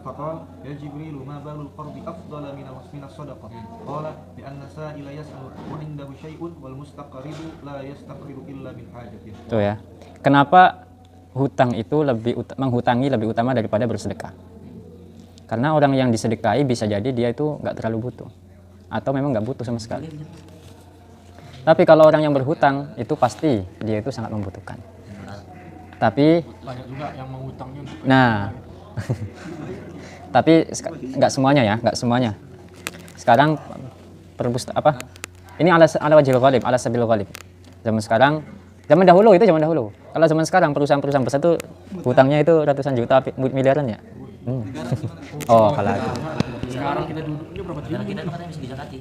فقال يا جبريل ما بال القرض أفضل من الصدقة قال لأن السائل يسأل وعنده شيء والمستقرض لا يستقرض إلا من حاجة. Tuh ya. Kenapa hutang itu menghutangi lebih utama daripada bersedekah? Karena orang yang disedekahi bisa jadi dia itu nggak terlalu butuh atau memang nggak butuh sama sekali. Tapi kalau orang yang berhutang itu pasti dia itu sangat membutuhkan. Tapi banyak juga yang menghutangnya. nah, tapi nggak semuanya ya, nggak semuanya. Sekarang ini ala wajhil ghalib, ala sabil ghalib. Zaman sekarang, zaman dahulu itu zaman dahulu. Kalau zaman sekarang perusahaan-perusahaan besar itu hutangnya itu ratusan juta, miliaran ya. Oh, kalau itu. Sekarang kita duduknya berapa triliun? Kita itu katanya bisa disakati.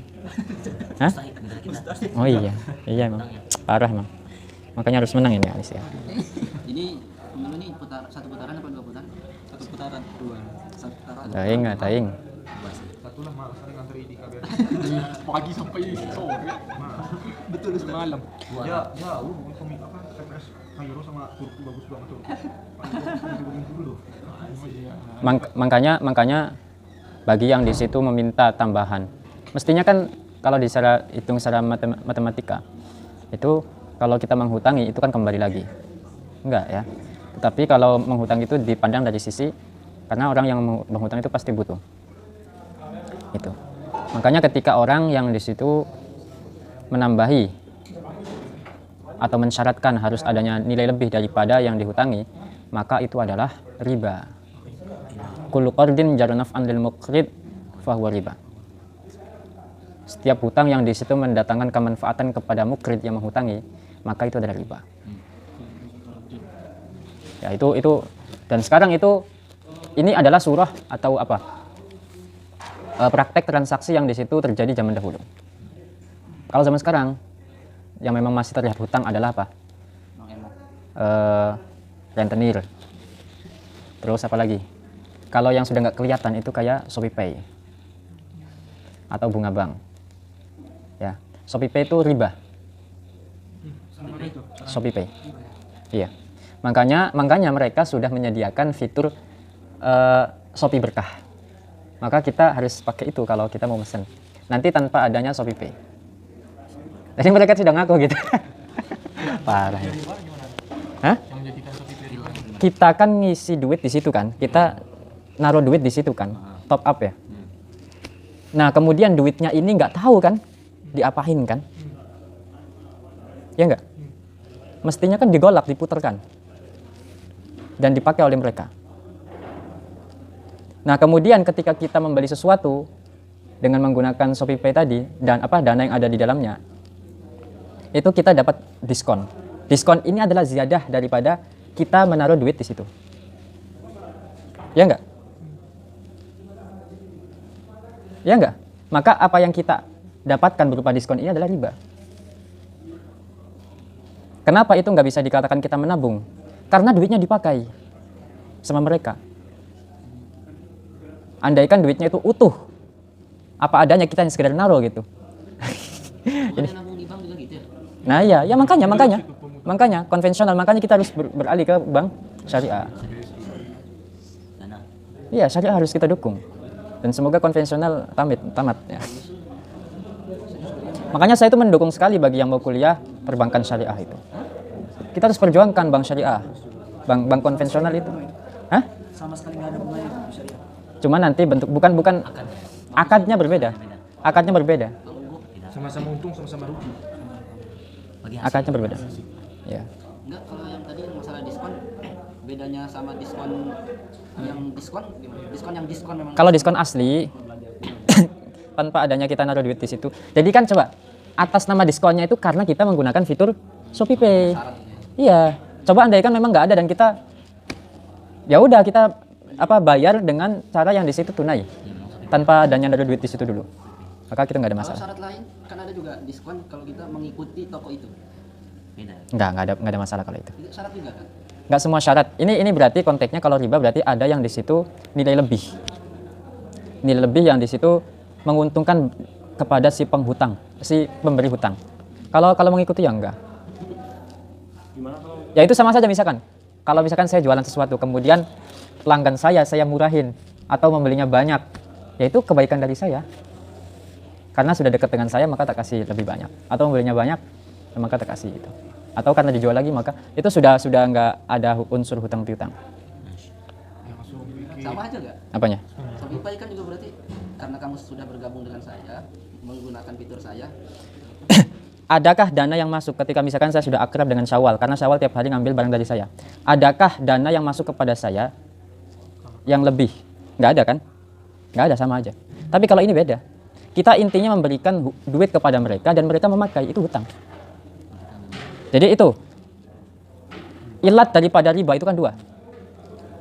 Hah? Negara kita. Oh iya, iya emang. Parah emang. Makanya harus menang ini Anis ya. Ini pemilu ini satu putaran apa dua putaran? Satu putaran. Satu putaran. Taing. Satu lah malas kali ngantri di KBRI. Pagi sampai sore. Betul semalam. Ya pemilu apa TPS Kairo sama Turki bagus banget tuh. Dulu. Makanya bagi yang di situ meminta tambahan, mestinya kan kalau hitung secara matematika itu kalau kita menghutangi itu kan kembali lagi, enggak ya. Tetapi kalau menghutang itu dipandang dari sisi karena orang yang menghutang itu pasti butuh. Itu. Makanya ketika orang yang di situ menambahi atau mensyaratkan harus adanya nilai lebih daripada yang dihutangi, maka itu adalah riba. Kullu qardin jarra naf'an lil muqrid fa huwa riba. Setiap hutang yang di situ mendatangkan kemanfaatan kepada mukrid yang menghutangi, maka itu adalah riba. Ya itu dan sekarang ini adalah surah atau apa? Praktek transaksi yang di situ terjadi zaman dahulu. Kalau zaman sekarang yang memang masih terlihat hutang adalah apa? Rentenir. Terus apa lagi? Kalau yang sudah nggak kelihatan itu kayak ShopeePay atau bunga bank. Ya, ShopeePay itu riba. ShopeePay. Iya. Makanya mereka sudah menyediakan fitur Shopee Berkah. Maka kita harus pakai itu kalau kita mau mesen. Nanti tanpa adanya ShopeePay. Jadi mereka sudah ngaku gitu. Parah. Ya. Hah? Kita kan ngisi duit di situ kan. Kita naruh duit di situ kan. Top up ya. Nah, kemudian duitnya ini nggak tahu kan diapain kan? Ya enggak? Mestinya kan digolak, diputarkan. Dan dipakai oleh mereka. Nah, kemudian ketika kita membeli sesuatu dengan menggunakan ShopeePay tadi dan dana yang ada di dalamnya, itu kita dapat diskon. Diskon ini adalah ziyadah daripada kita menaruh duit di situ. Ya enggak? Ya enggak? Maka apa yang kita dapatkan berupa diskon ini adalah riba. Kenapa itu nggak bisa dikatakan kita menabung? Karena duitnya dipakai sama mereka. Andaikan duitnya itu utuh, apa adanya kita hanya sekedar naruh gitu. Jadi nabung di bank juga gitu ya? Nah ya makanya konvensional, makanya kita harus beralih ke bank syariah. Iya, syariah harus kita dukung. Dan semoga konvensional tamat ya. Makanya saya itu mendukung sekali bagi yang mau kuliah perbankan syariah itu. Kita harus perjuangkan bank syariah, bank konvensional itu. Hah? Sama sekali nggak ada bunganya syariah. Cuma nanti bentuk bukan akadnya berbeda. Akadnya berbeda. Sama-sama untung, sama-sama rugi. Akadnya berbeda. Ya. Enggak, kalau yang tadi yang masalah diskon, bedanya sama diskon yang diskon gimana? Diskon yang diskon memang. Kalau diskon asli tanpa adanya kita naruh duit di situ. Jadi kan coba atas nama diskonnya itu karena kita menggunakan fitur ShopeePay. Iya. Coba andaikan memang nggak ada dan kita ya udah kita bayar dengan cara yang di situ tunai tanpa adanya naruh duit di situ dulu. Maka kita nggak ada masalah. Kalau syarat lain kan ada juga diskon kalau kita mengikuti toko itu. Beda. Nggak ada masalah kalau itu. Itu syarat juga kan? Nggak semua syarat. Ini berarti konteksnya kalau riba berarti ada yang di situ nilai lebih. Nilai lebih yang di situ menguntungkan kepada si penghutang, si pemberi hutang. Kalau mengikuti ya enggak. Ya itu sama saja misalkan. Kalau misalkan saya jualan sesuatu kemudian pelanggan saya murahin. atau membelinya banyak, yaitu kebaikan dari saya. Karena sudah dekat dengan saya maka tak kasih lebih banyak, atau membelinya banyak maka tak kasih itu. Atau karena dijual lagi maka itu sudah nggak ada unsur hutang piutang. Sama aja nggak? Apanya? Shopify kan juga berarti karena kamu sudah bergabung dengan saya, menggunakan fitur saya. Adakah dana yang masuk ketika misalkan saya sudah akrab dengan Syawal, karena Syawal tiap hari ngambil barang dari saya? Adakah dana yang masuk kepada saya yang lebih? Nggak ada kan? Nggak ada, sama aja. Tapi kalau ini beda. Kita intinya memberikan duit kepada mereka dan mereka memakai, itu hutang. Jadi itu ilat daripada riba itu kan dua.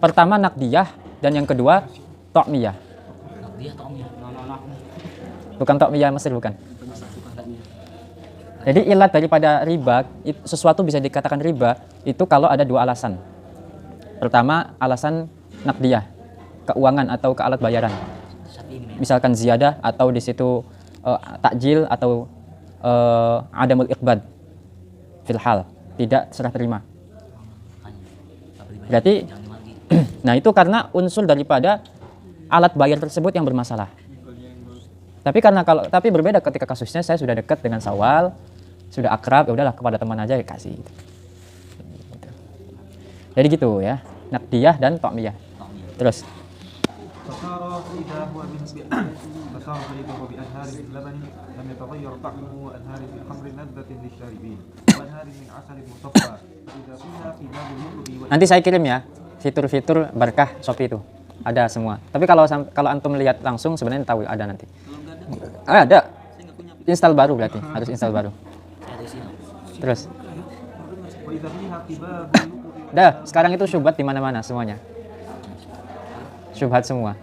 Pertama nakdiyah dan yang kedua tokmiyah. Bukan tokmiyah Mesir, bukan. Jadi ilat daripada riba, sesuatu bisa dikatakan riba itu kalau ada dua alasan. Pertama alasan nakdiyah, keuangan atau ke alat bayaran. Misalkan ziyadah atau di situ takjil atau adamul iqbad fil hal, tidak serah terima. Berarti nah itu karena unsur daripada alat bayar tersebut yang bermasalah. Tapi berbeda ketika kasusnya saya sudah dekat dengan Syawal, sudah akrab, ya udahlah kepada teman aja ya kasih. Jadi gitu ya, nakdiyah dan tokmiyah. Terus فصار إذا هو بأنهار من لبن لم يتغير طعمه وأنهار من خمر لذة للشاربين وأنهار من عسل مصفى فإذا فيها قباب اللؤلؤ nanti saya kirim ya fitur-fitur berkah Shopee itu. Ada semua. Tapi kalau antum lihat langsung sebenarnya tahu ada nanti. Ada. Install baru berarti, harus install baru. Terus. وإذا فيها قباب اللؤلؤ Dah, sekarang itu syubhat di mana-mana semuanya. Syubhat semua.